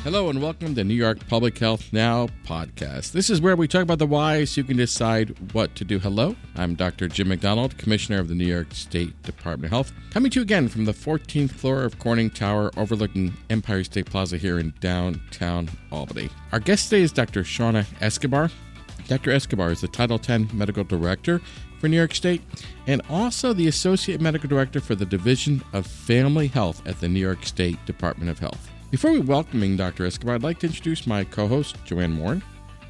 Hello and welcome to New York Public Health Now podcast. This is where we talk about the why so you can decide what to do. Hello, I'm Dr. Jim McDonald, Commissioner of the New York State Department of Health, coming to you again from the 14th floor of Corning Tower overlooking Empire State Plaza here in downtown Albany. Our guest today is Dr. Shaunna Escobar. Dr. Escobar is the Title X Medical Director for New York State and also the Associate Medical Director for the Division of Family Health at the New York State Department of Health. Before we welcoming Dr. Escobar, I'd like to introduce my co-host, Johanne Morne,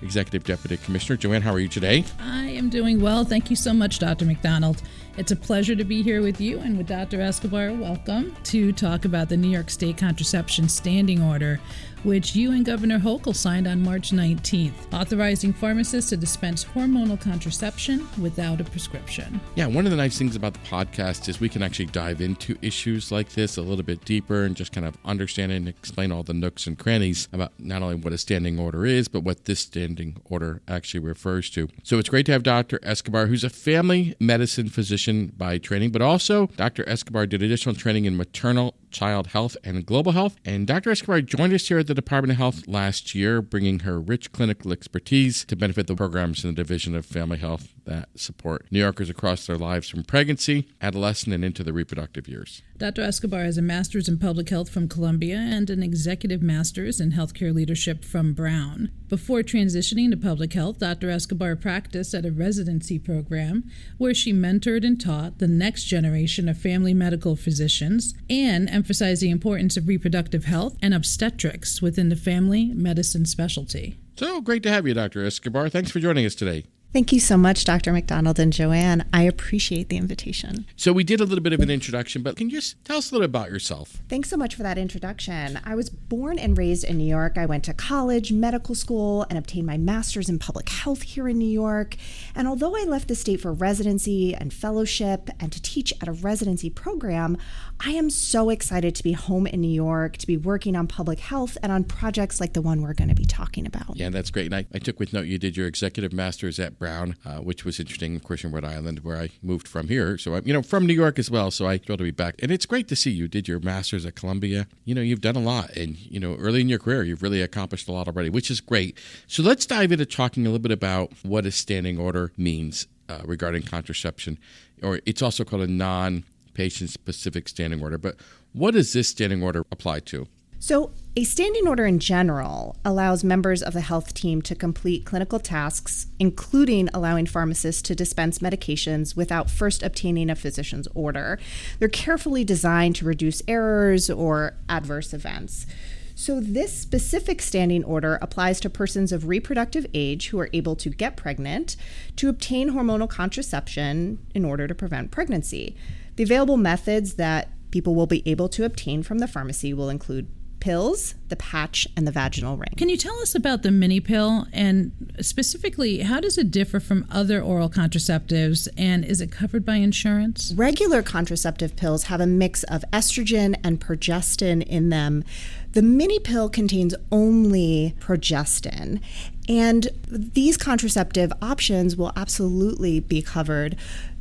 Executive Deputy Commissioner. Johanne, how are you today? I am doing well. Thank you so much, Dr. McDonald. It's a pleasure to be here with you and with Dr. Escobar. Welcome to talk about the New York State Contraception Standing Order, which you and Governor Hochul signed on March 19th, authorizing pharmacists to dispense hormonal contraception without a prescription. Yeah, one of the nice things about the podcast is we can actually dive into issues like this a little bit deeper and just kind of understand and explain all the nooks and crannies about not only what a standing order is, but what this standing order actually refers to. So it's great to have Dr. Escobar, who's a family medicine physician by training, but also Dr. Escobar did additional training in maternal child health and global health. And Dr. Escobar joined us here at the Department of Health last year, bringing her rich clinical expertise to benefit the programs in the Division of Family Health that support New Yorkers across their lives from pregnancy, adolescent, and into the reproductive years. Dr. Escobar has a master's in public health from Columbia and an executive master's in healthcare leadership from Brown. Before transitioning to public health, Dr. Escobar practiced at a residency program where she mentored and taught the next generation of family medical physicians and emphasized the importance of reproductive health and obstetrics within the family medicine specialty. So great to have you, Dr. Escobar. Thanks for joining us today. Thank you so much, Dr. McDonald and Joanne. I appreciate the invitation. So we did a little bit of an introduction, but can you just tell us a little about yourself? Thanks so much for that introduction. I was born and raised in New York. I went to college, medical school, and obtained my master's in public health here in New York. And although I left the state for residency and fellowship and to teach at a residency program, I am so excited to be home in New York, to be working on public health and on projects like the one we're going to be talking about. Yeah, that's great. And I took with note you did your executive master's at Brown, which was interesting, of course, in Rhode Island, where I moved from here. So I'm, from New York as well. So I'm thrilled to be back. And it's great to see you did your master's at Columbia. You've done a lot. And, early in your career, you've really accomplished a lot already, which is great. So let's dive into talking a little bit about what a standing order means regarding contraception. Or it's also called a non-patient-specific standing order. But what does this standing order apply to? So a standing order in general allows members of the health team to complete clinical tasks, including allowing pharmacists to dispense medications without first obtaining a physician's order. They're carefully designed to reduce errors or adverse events. So this specific standing order applies to persons of reproductive age who are able to get pregnant to obtain hormonal contraception in order to prevent pregnancy. The available methods that people will be able to obtain from the pharmacy will include pills, the patch, and the vaginal ring. Can you tell us about the mini pill and specifically how does it differ from other oral contraceptives and is it covered by insurance? Regular contraceptive pills have a mix of estrogen and progestin in them. The mini pill contains only progestin, and these contraceptive options will absolutely be covered.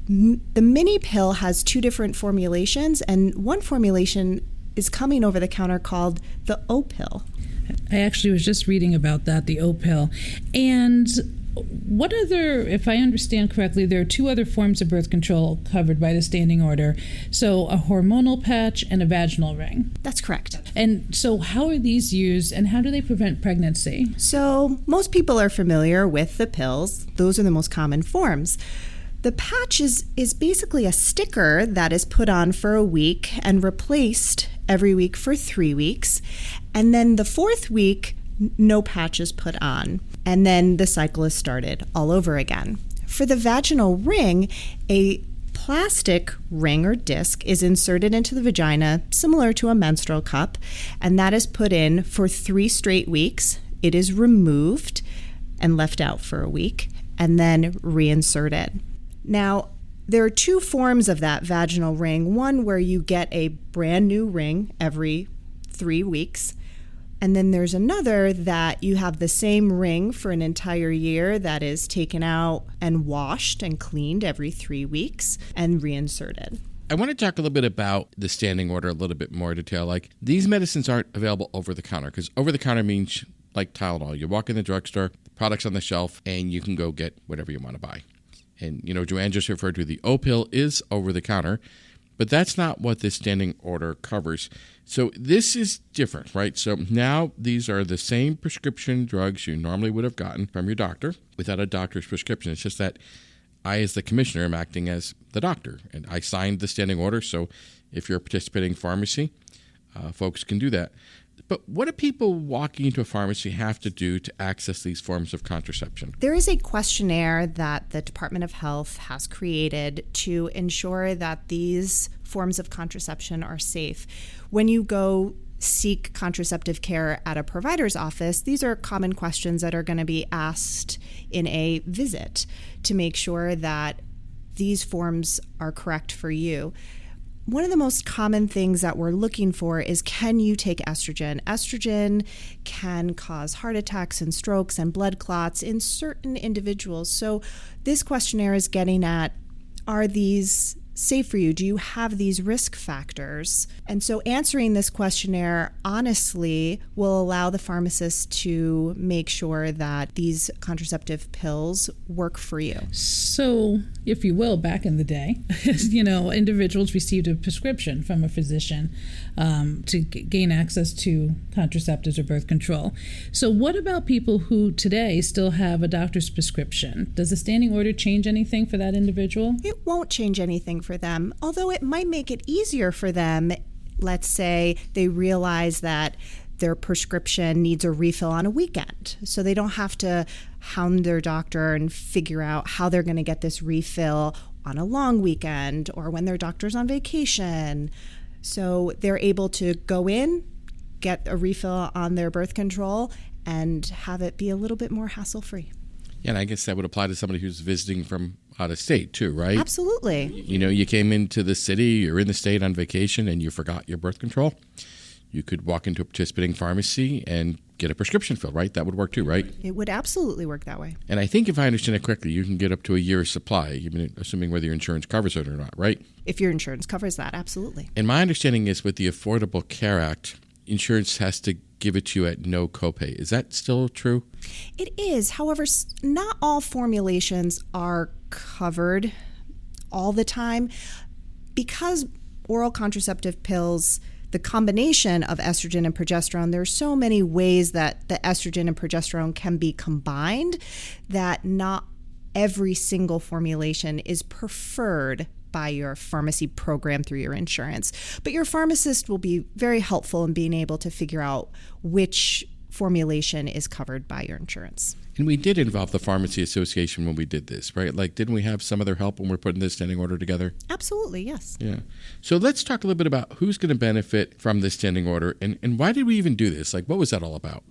The mini pill has two different formulations, and one formulation is coming over the counter called the O pill. I actually was just reading about that, the O pill. And what other, if I understand correctly, there are two other forms of birth control covered by the standing order. So a hormonal patch and a vaginal ring. That's correct. And so how are these used and how do they prevent pregnancy? So most people are familiar with the pills. Those are the most common forms. The patch is basically a sticker that is put on for a week and replaced every week for 3 weeks. And then the fourth week, no patch is put on. And then the cycle is started all over again. For the vaginal ring, a plastic ring or disc is inserted into the vagina, similar to a menstrual cup, and that is put in for 3 straight weeks. It is removed and left out for a week, and then reinserted. Now, there are 2 forms of that vaginal ring. One where you get a brand new ring every 3 weeks. And then there's another that you have the same ring for an entire year that is taken out and washed and cleaned every 3 weeks and reinserted. I want to talk a little bit about the standing order a little bit more detail. Like, these medicines aren't available over the counter, because over the counter means like Tylenol. You walk in the drugstore, the product's on the shelf, and you can go get whatever you want to buy. And, Joanne just referred to the O-pill is over the counter, but that's not what this standing order covers. So this is different, right? So now these are the same prescription drugs you normally would have gotten from your doctor without a doctor's prescription. It's just that I, as the commissioner, am acting as the doctor, and I signed the standing order. So if you're a participating pharmacy, folks can do that. But what do people walking into a pharmacy have to do to access these forms of contraception? There is a questionnaire that the Department of Health has created to ensure that these forms of contraception are safe. When you go seek contraceptive care at a provider's office, these are common questions that are going to be asked in a visit to make sure that these forms are correct for you. One of the most common things that we're looking for is, can you take estrogen? Estrogen can cause heart attacks and strokes and blood clots in certain individuals. So this questionnaire is getting at, are these safe for you? Do you have these risk factors? And so answering this questionnaire honestly will allow the pharmacist to make sure that these contraceptive pills work for you. So, if you will, back in the day, individuals received a prescription from a physician to gain access to contraceptives or birth control. So what about people who today still have a doctor's prescription? Does the standing order change anything for that individual? It won't change anything for them, although it might make it easier for them. Let's say they realize that their prescription needs a refill on a weekend, so they don't have to hound their doctor and figure out how they're going to get this refill on a long weekend or when their doctor's on vacation. So they're able to go in, get a refill on their birth control, and have it be a little bit more hassle-free. Yeah, and I guess that would apply to somebody who's visiting from out of state too, right? Absolutely. You came into the city, you're in the state on vacation, and you forgot your birth control. You could walk into a participating pharmacy and get a prescription filled, right? That would work too, right? It would absolutely work that way. And I think if I understand it correctly, you can get up to a year's supply, even assuming whether your insurance covers it or not, right? If your insurance covers that, absolutely. And my understanding is with the Affordable Care Act, insurance has to give it to you at no copay. Is that still true? It is. However, not all formulations are covered all the time. Because oral contraceptive pills, the combination of estrogen and progesterone, there are so many ways that the estrogen and progesterone can be combined that not every single formulation is preferred by your pharmacy program through your insurance. But your pharmacist will be very helpful in being able to figure out which formulation is covered by your insurance. And we did involve the Pharmacy Association when we did this, right? Like, didn't we have some other help when we're putting this standing order together? Absolutely, yes. Yeah. So let's talk a little bit about who's going to benefit from this standing order and why did we even do this? Like, what was that all about?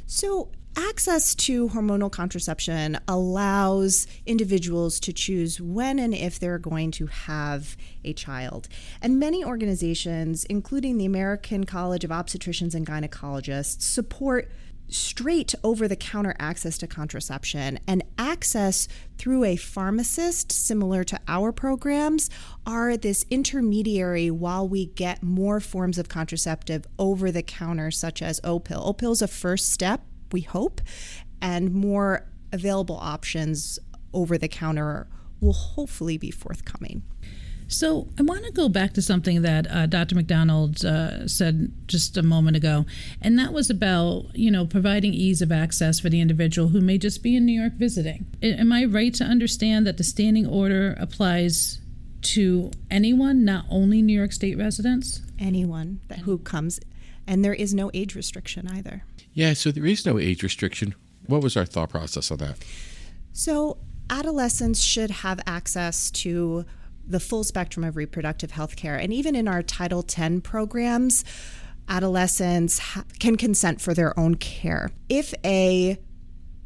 So access to hormonal contraception allows individuals to choose when and if they're going to have a child. And many organizations, including the American College of Obstetricians and Gynecologists, support straight over-the-counter access to contraception, and access through a pharmacist, similar to our programs, are this intermediary while we get more forms of contraceptive over-the-counter, such as O-pill. O-pill is a first step, we hope, and more available options over-the-counter will hopefully be forthcoming. So I want to go back to something that Dr. McDonald said just a moment ago, and that was about, providing ease of access for the individual who may just be in New York visiting. Am I right to understand that the standing order applies to anyone, not only New York State residents? Anyone who comes, and there is no age restriction either. Yeah, so there is no age restriction. What was our thought process on that? So adolescents should have access to the full spectrum of reproductive health care. And even in our Title X programs, adolescents can consent for their own care. If a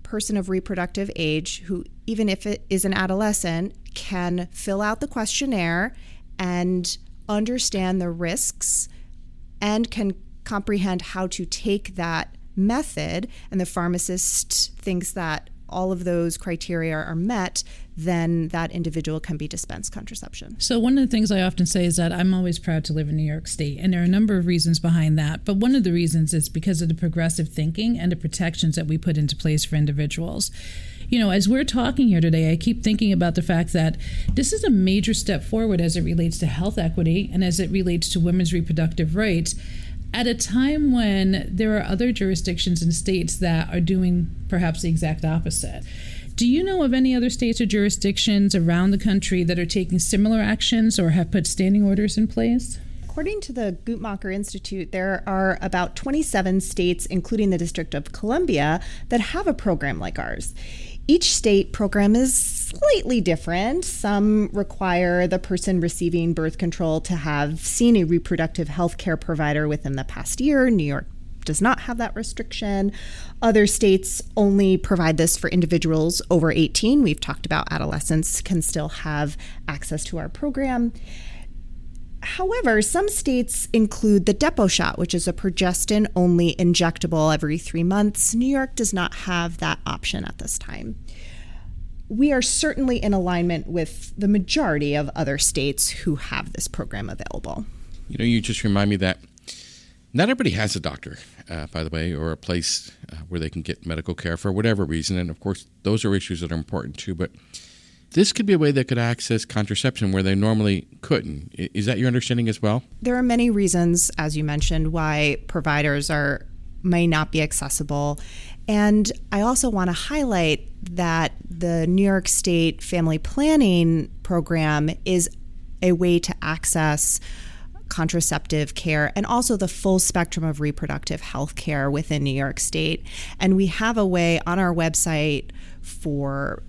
person of reproductive age, who even if it is an adolescent, can fill out the questionnaire and understand the risks and can comprehend how to take that method, and the pharmacist thinks that all of those criteria are met, then that individual can be dispensed contraception. So one of the things I often say is that I'm always proud to live in New York State, and there are a number of reasons behind that. But one of the reasons is because of the progressive thinking and the protections that we put into place for individuals. You know, as we're talking here today, I keep thinking about the fact that this is a major step forward as it relates to health equity and as it relates to women's reproductive rights, at a time when there are other jurisdictions and states that are doing perhaps the exact opposite. Do you know of any other states or jurisdictions around the country that are taking similar actions or have put standing orders in place? According to the Guttmacher Institute, there are about 27 states, including the District of Columbia, that have a program like ours. Each state program is slightly different. Some require the person receiving birth control to have seen a reproductive health care provider within the past year. New York does not have that restriction. Other states only provide this for individuals over 18. We've talked about adolescents can still have access to our program. However, some states include the depot shot, which is a progestin-only injectable every 3 months. New York does not have that option at this time. We are certainly in alignment with the majority of other states who have this program available. You know, you just remind me that not everybody has a doctor, by the way, or a place where they can get medical care for whatever reason. And of course, those are issues that are important too. But this could be a way they could access contraception where they normally couldn't. Is that your understanding as well? There are many reasons, as you mentioned, why providers may not be accessible. And I also want to highlight that the New York State Family Planning Program is a way to access contraceptive care and also the full spectrum of reproductive health care within New York State. And we have a way on our website for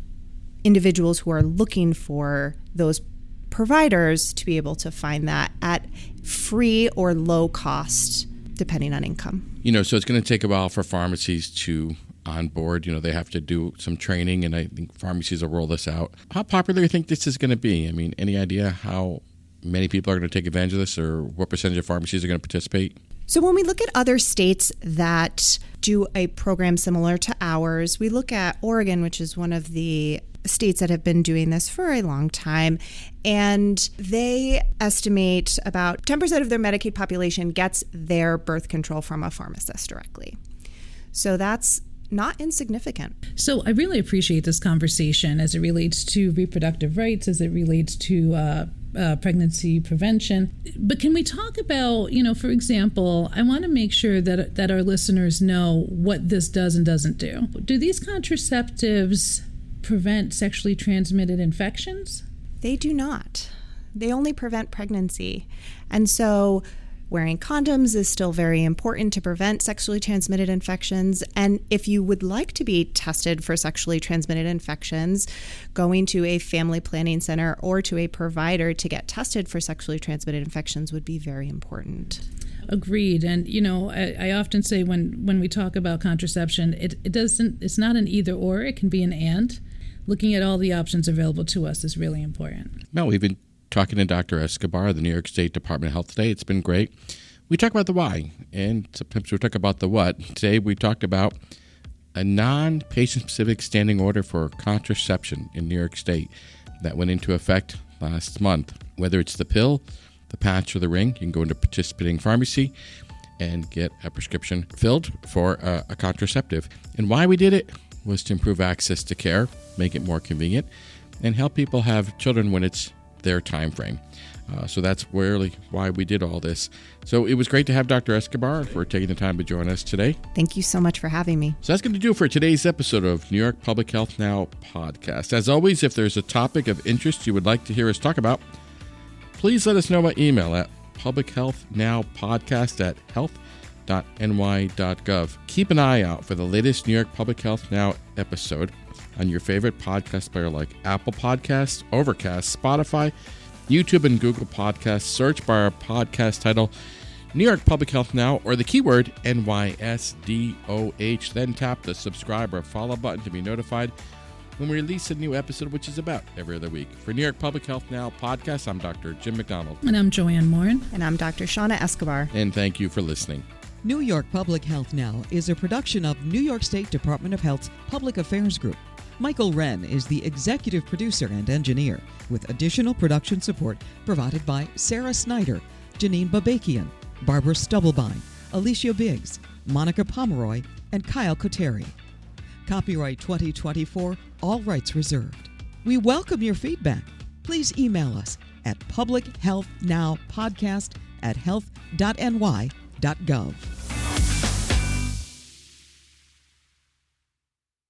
individuals who are looking for those providers to be able to find that at free or low cost, depending on income. You know, so it's going to take a while for pharmacies to onboard. You know, they have to do some training, and I think pharmacies will roll this out. How popular do you think this is going to be? I mean, any idea how many people are going to take advantage of this, or what percentage of pharmacies are going to participate? So when we look at other states that do a program similar to ours, we look at Oregon, which is one of the states that have been doing this for a long time, and they estimate about 10% of their Medicaid population gets their birth control from a pharmacist directly. So that's not insignificant. So I really appreciate this conversation as it relates to reproductive rights, as it relates to pregnancy prevention. But can we talk about, you know, for example, I want to make sure that our listeners know what this does and doesn't do. Do these contraceptives prevent sexually transmitted infections? They do not. They only prevent pregnancy. And so wearing condoms is still very important to prevent sexually transmitted infections. And if you would like to be tested for sexually transmitted infections, going to a family planning center or to a provider to get tested for sexually transmitted infections would be very important. Agreed. And, you know, I often say when we talk about contraception, it's not an either or, it can be an and. Looking at all the options available to us is really important. Well, we've been talking to Dr. Escobar, the New York State Department of Health today. It's been great. We talk about the why, and sometimes we talk about the what. Today we talked about a non-patient-specific standing order for contraception in New York State that went into effect last month. Whether it's the pill, the patch, or the ring, you can go into a participating pharmacy and get a prescription filled for a contraceptive. And why we did it was to improve access to care, make it more convenient, and help people have children when it's their time frame. So that's really why we did all this. So it was great to have Dr. Escobar for taking the time to join us today. Thank you so much for having me. So that's going to do it for today's episode of New York Public Health Now podcast. As always, if there's a topic of interest you would like to hear us talk about, please let us know by email at publichealthnowpodcast@health.ny.gov. Keep an eye out for the latest New York Public Health Now episode on your favorite podcast player like Apple Podcasts, Overcast, Spotify, YouTube, and Google Podcasts. Search by our podcast title, New York Public Health Now, or the keyword NYSDOH. Then tap the subscribe or follow button to be notified when we release a new episode, which is about every other week. For New York Public Health Now podcast, I'm Dr. Jim McDonald. And I'm Johanne Morne. And I'm Dr. Shaunna Escobar. And thank you for listening. New York Public Health Now is a production of New York State Department of Health's Public Affairs Group. Michael Wren is the executive producer and engineer, with additional production support provided by Sarah Snyder, Janine Babakian, Barbara Stubblebine, Alicia Biggs, Monica Pomeroy, and Kyle Koteri. Copyright 2024, all rights reserved. We welcome your feedback. Please email us at publichealthnowpodcast@health.ny.gov.